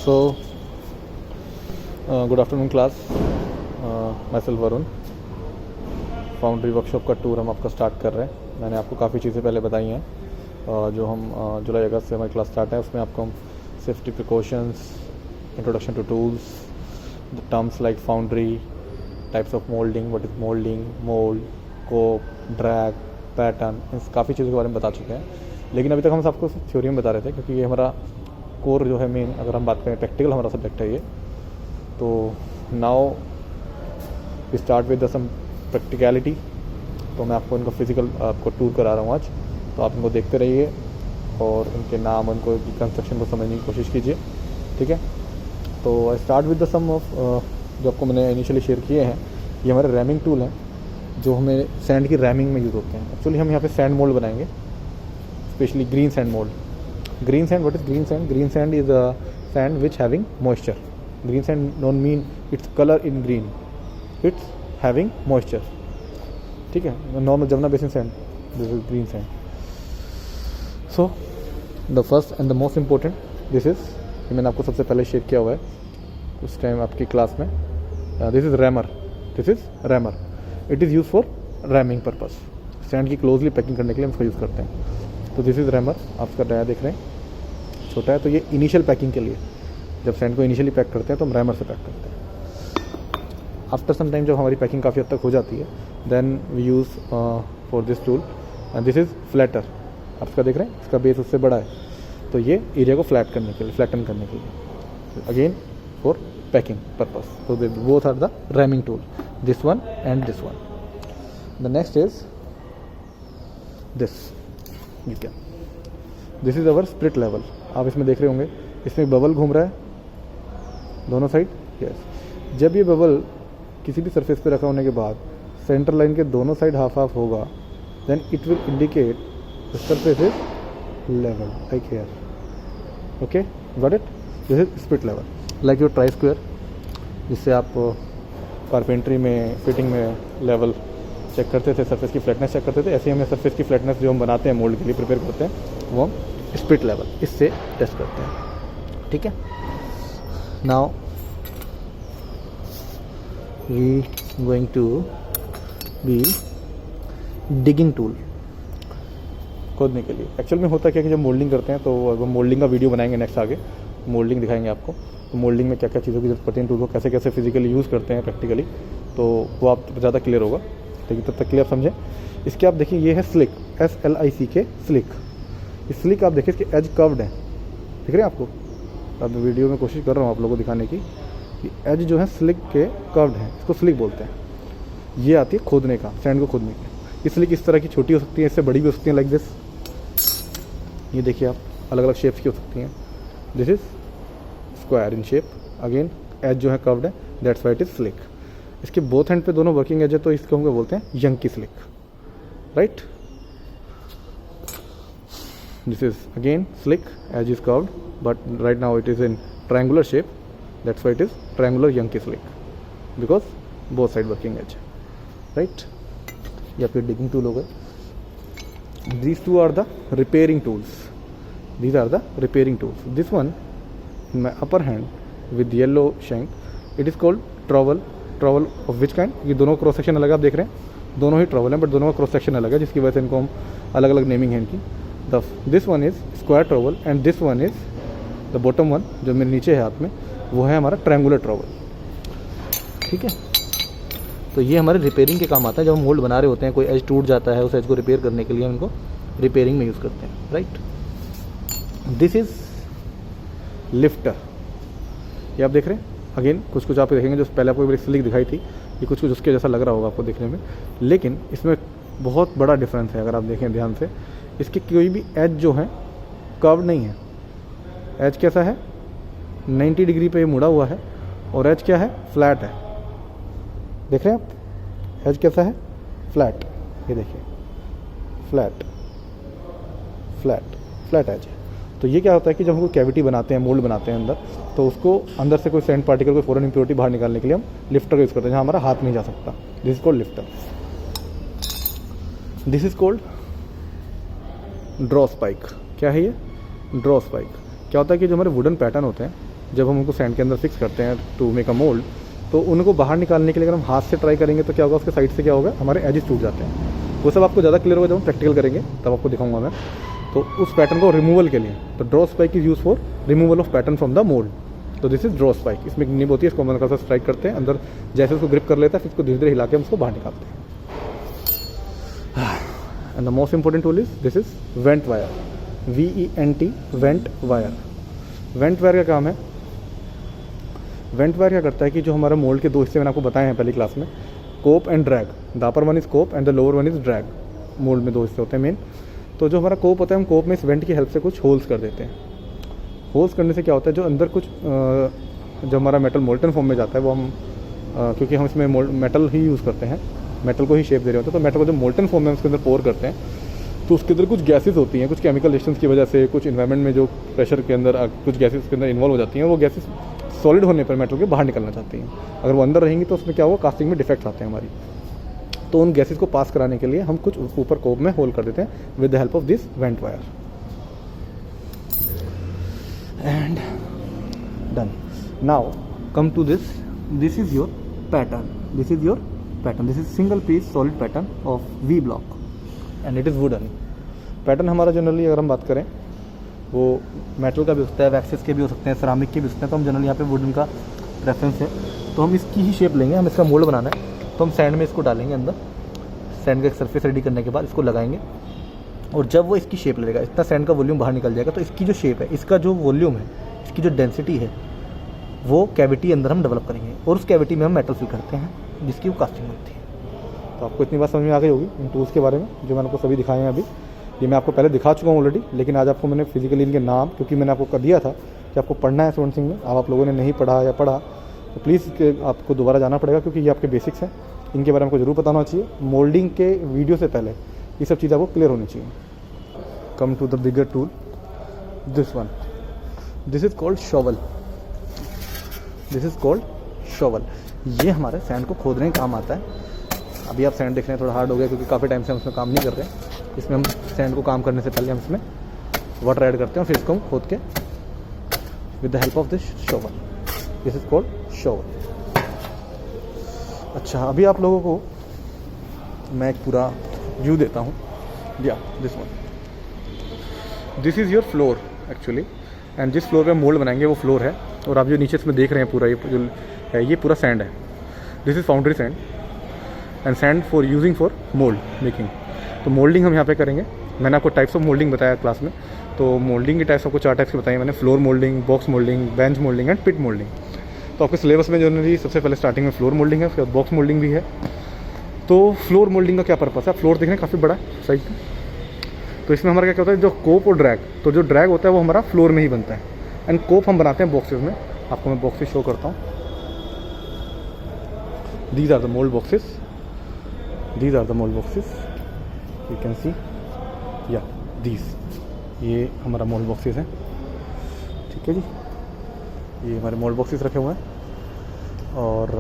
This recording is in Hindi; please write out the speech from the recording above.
So good afternoon class, my self Varun. Foundry workshop का टूर हम आपका स्टार्ट कर रहे हैं। मैंने आपको काफ़ी चीज़ें पहले बताई हैं, जो हम जुलाई अगस्त से हमारी क्लास स्टार्ट है। उसमें आपको हम safety precautions, introduction to tools, the terms like foundry, types of moulding, what is moulding, mould, cope, drag, pattern, इन काफ़ी चीज़ों के बारे में बता चुके हैं। लेकिन अभी तक हम आपको थ्योरी में बता रहे थे, क्योंकि ये हमारा कोर जो है मेन, अगर हम बात करें प्रैक्टिकल हमारा सब्जेक्ट है ये। तो now we start with some practicality. तो मैं आपको इनका फिजिकल आपको टूर करा रहा हूँ आज, तो आप इनको देखते रहिए और इनके नाम, उनको कंस्ट्रक्शन को समझने की कोशिश कीजिए, ठीक है। तो I start with the some of जो आपको मैंने इनिशियली शेयर किए हैं। ये हमारे रैमिंग टूल हैं जो हमें सैंड की रैमिंग में यूज़ होते हैं। एक्चुअली हम यहाँ पे सैंड मोल्ड बनाएंगे, specially green sand mould. Green sand, what is green sand? Green sand is a sand which having moisture. Green sand don't mean its colour in green, it's having moisture, ठीक है। Normal Jamuna basin sand, this is green sand. So the first and the most important this is, मैंने आपको सबसे पहले शेयर किया हुआ है उस टाइम आपकी क्लास में। This is rammer, this is rammer. It is use for rhyming purpose. Sand की क्लोजली पैकिंग करने के लिए हम इसका यूज़ करते हैं। तो दिस इज़ रैमर, आप इसका डाया देख रहे हैं, छोटा है। तो ये इनिशियल पैकिंग के लिए, जब सैंड को इनिशियली पैक करते हैं तो हम रैमर से पैक करते हैं। आफ्टर सम टाइम जब हमारी पैकिंग काफ़ी हद तक हो जाती है, then we use for this tool, and this is flatter. आप इसका देख रहे हैं, इसका बेस उससे बड़ा है, तो ये एरिया को फ्लैट करने के लिए, फ्लैटन करने के लिए, अगेन फॉर पैकिंग पर्पस। तो both are the ramming tool, this one and this one. The next is this. You can. This is our split level. आप इसमें देख रहे होंगे, इसमें बबल घूम रहा है दोनों साइड। यस, जब ये बबल किसी भी सरफेस पे रखा होने के बाद सेंटर लाइन के दोनों साइड हाफ हाफ होगा, then it will indicate the surface is level, like here. Okay, got it? This is split level, like your try square, जिससे आप कारपेंट्री में, फिटिंग में लेवल चेक करते थे, सरफेस की फ्लैटनेस चेक करते थे। ऐसे ही हमें सरफेस की फ्लैटनेस जो हम बनाते हैं, मोल्ड के लिए प्रिपेयर करते हैं, वो हम स्प्लिट लेवल इससे टेस्ट करते हैं, ठीक है। Now we going to be digging tool, खोदने के लिए। एक्चुअल में होता क्या कि जब मोल्डिंग करते हैं, तो वो मोल्डिंग का वीडियो बनाएंगे नेक्स्ट, आगे मोल्डिंग दिखाएंगे आपको। तो मोल्डिंग में क्या क्या चीज़ों की जरूरत पड़ती है, टूल को कैसे कैसे फिजिकली यूज़ करते हैं प्रैक्टिकली, तो वो आप ज़्यादा क्लियर होगा, लेकिन तब तक क्लियर समझें। इसके आप देखिए, ये है स्लिक, SLICK, स्लिक। इस स्लिक आप देखिए, इसके एज कर्व्ड है, दिख रहे हैं आपको? अब वीडियो में कोशिश कर रहा हूँ आप लोगों को दिखाने की कि एज जो है स्लिक के कर्व्ड हैं, इसको स्लिक बोलते हैं। ये आती है खोदने का, सैंड को खोदने की। ये स्लिक इस तरह की छोटी हो सकती है, इससे बड़ी भी हो सकती है, लाइक दिस। ये देखिए आप, अलग अलग शेप्स की हो सकती हैं। This is square in shape, again edge जो है कर्व्ड है, that's why it is slick. इसके बोथ हैंड पे दोनों वर्किंग एज है, तो इसको हम बोलते हैं yankee slick, right. This is again slick, edge is curved, but right now it is in triangular shape, that's why it is triangular yankee slick, because both side working edge, right. या फिर डिगिंग टूल हो गए। These two are the repairing tools, these are the repairing tools. This one in my upper hand with yellow shank, it is called trowel. Trowel of which kind? ये दोनों क्रॉस सेक्शन अलग आप देख रहे हैं, दोनों ही ट्रॉवल हैं, बट दोनों का क्रॉस सेक्शन अलग है, जिसकी वजह से इनको हम अलग अलग नेमिंग है इनकी। This one is square trowel and this one is the bottom one, जो मेरे नीचे है हाथ में, वो है हमारा ट्रायंगुलर ट्रॉवल, ठीक है। तो ये हमारे रिपेयरिंग के काम आता है। जब हम मोल्ड बना रहे होते हैं, कोई एज टूट जाता है, उस एज को रिपेयर करने के लिए हम इनको रिपेयरिंग में यूज़ करते हैं, राइट। दिस इज लिफ्टर, ये आप देख रहे हैं। अगेन कुछ कुछ आप देखेंगे, जो पहले आपको एक स्लिक दिखाई थी, ये कुछ कुछ उसके जैसा लग रहा होगा आपको देखने में, लेकिन इसमें बहुत बड़ा डिफरेंस है। अगर आप देखें ध्यान से, इसके कोई भी एज जो है कर्व नहीं है। एज कैसा है? 90 डिग्री पे ये मुड़ा हुआ है, और एज क्या है? फ्लैट है। देख रहे हैं आप, एज कैसा है? फ्लैट। ये देखिए, फ्लैट फ्लैट फ्लैट एज है। तो ये क्या होता है कि जब हम कोई कैविटी बनाते हैं, मोल्ड बनाते हैं अंदर, तो उसको अंदर से कोई सैंड पार्टिकल, कोई फॉरेन इंप्योरिटी बाहर निकालने के लिए हम लिफ्टर का यूज़ करते हैं, जहाँ हमारा हाथ नहीं जा सकता। This is called lifter. This is called draw spike. क्या है ये? Draw spike. क्या होता है कि जो हमारे वुडन पैटर्न होते हैं, जब हम उनको सैंड के अंदर फिक्स करते हैं टू मेक अ मोल्ड, तो उनको बाहर निकालने के लिए अगर हम हाथ से ट्राई करेंगे तो क्या होगा, उसके साइड से क्या होगा, हमारे एजेस टूट जाते हैं। वो सब आपको ज़्यादा क्लियर होगा जब हम प्रैक्टिकल करेंगे, तब आपको दिखाऊंगा मैं। तो उस पैटर्न को रिमूवल के लिए, तो draw spike is use for removal of pattern from the mould. तो दिस इज ड्रॉ स्पाइक। इसमें निब होती है, इसको हम हल्का सा स्ट्राइक करते हैं, अंदर जैसे उसको ग्रिप कर लेता है, फिर उसको धीरे धीरे हिला के हम उसको बाहर निकालते हैं। And the most important tool is this is went wire, VENT, went wire. Went wire का काम है, वेंट वायर क्या करता है कि जो हमारा मोल्ड के दो हिस्से मैंने आपको बताए हैं पहली क्लास में, cope and drag. The upper one is cope and the lower one is drag. Mould में दो हिस्से होते हैं मेन। तो जो हमारा कोप होता है, हम कोप में इस वेंट की हेल्प से कुछ होल्स कर देते हैं। होल्स करने से क्या होता है, जो अंदर कुछ जो हमारा मेटल मोल्टन फॉर्म में जाता है, वो हम क्योंकि हम इसमें मेटल ही यूज़ करते हैं, मेटल को ही शेप दे रहे होते हैं, तो मेटल को जो मोल्टन फॉर्म में उसके अंदर पोर करते हैं, तो उसके अंदर कुछ गैसेस होती हैं, कुछ केमिकल रिएक्शंस की वजह से, कुछ इन्वायरमेंट में जो प्रेशर के अंदर कुछ गैसेस के अंदर इन्वॉल्व हो जाती हैं, वो गैसेस सॉलिड होने पर मेटल के बाहर निकलना चाहती हैं। अगर वो अंदर रहेंगी तो उसमें क्या होगा, कास्टिंग में डिफेक्ट्स आते हैं हमारी। तो उन गैसेस को पास कराने के लिए हम कुछ ऊपर कोप में होल कर देते हैं with the help of this vent wire. And done. Now come to this is your pattern, this is single piece solid pattern of V block and it is wooden. Pattern हमारा जनरली अगर हम बात करें, वो मेटल का भी हो सकता है, वैक्सेस के भी हो सकते हैं, सेरामिक के भी हो सकते हैं। तो हम जनरली यहाँ पे वुडन का प्रेफरेंस है। तो हम इसकी ही शेप लेंगे, हम इसका मोल्ड बनाना है, तो हम सैंड में इसको डालेंगे अंदर। सैंड का एक सरफेस रेडी करने के बाद इसको लगाएंगे, और जब वो इसकी शेप लेगा, इतना सैंड का वॉल्यूम बाहर निकल जाएगा, तो इसकी जो शेप है, इसका जो वॉल्यूम है, इसकी जो डेंसिटी है, वो कैविटी अंदर हम डेवलप करेंगे, और उस कैविटी में हम मेटल फिल करते हैं, जिसकी वो कास्टिंग होती है। तो आपको इतनी बात समझ में आ गई होगी इन टूल्स के बारे में, जो मैंने आपको सभी दिखाए हैं अभी। ये मैं आपको पहले दिखा चुका हूँ ऑलरेडी, लेकिन आज आपको मैंने फिजिकली इनके नाम, क्योंकि मैंने आपको कर दिया था कि आपको पढ़ना है स्टूडेंट सिंह में, अब आप लोगों ने नहीं पढ़ा या पढ़ा तो प्लीज़ आपको दोबारा जाना पड़ेगा, क्योंकि ये आपके बेसिक्स हैं, इनके बारे में आपको जरूर पता होना चाहिए। मोल्डिंग के वीडियो से पहले ये सब चीज़ आपको क्लियर होनी चाहिए। Come to the bigger tool, this one, this is called shovel. ये हमारे सैंड को खोदने का काम आता है। अभी आप सैंड देख रहे हैं थोड़ा हार्ड हो गया, क्योंकि काफ़ी टाइम से हम उसमें काम नहीं कर रहे हैं। इसमें हम सैंड को काम करने से पहले हम इसमें वाटर ऐड करते हैं, फिर इसको हम खोद के with the help of this shovel, this is called shovel. अच्छा, अभी आप लोगों को मैं एक पूरा व्यू देता हूँ। या this one, this is your floor actually, and जिस फ्लोर पे मोल्ड बनाएंगे वो फ्लोर है। और आप जो नीचे इसमें देख रहे हैं पूरा ये जो है, ये पूरा सैंड है। This is foundry sand and sand for using for mould making. तो मोल्डिंग हम यहाँ पे करेंगे। मैंने आपको टाइप्स ऑफ मोल्डिंग बताया क्लास में, तो मोल्डिंग की टाइप्स आपको 4 टाइप्स की बताई मैंने, floor moulding, box moulding, bench moulding and pit moulding. तो आपके सिलेबस में जनरली सबसे पहले स्टार्टिंग में फ्लोर मोल्डिंग है, फिर बॉक्स मोल्डिंग भी है। तो फ्लोर मोल्डिंग का क्या पर्पस है, फ्लोर देखने काफ़ी बड़ा है सही। तो इसमें हमारा क्या होता है, जो कोप और ड्रैग, तो जो ड्रैग होता है वो हमारा फ्लोर में ही बनता है, एंड कोप हम बनाते हैं बॉक्सेस में। आपको मैं बॉक्सेस शो करता हूँ। These are the mould boxes, these are the mold boxes, you can see, yeah these, ये हमारा मोल्ड बॉक्सेस हैं। ठीक है जी, ये हमारे मोल्ड बॉक्सेस रखे हुए हैं। और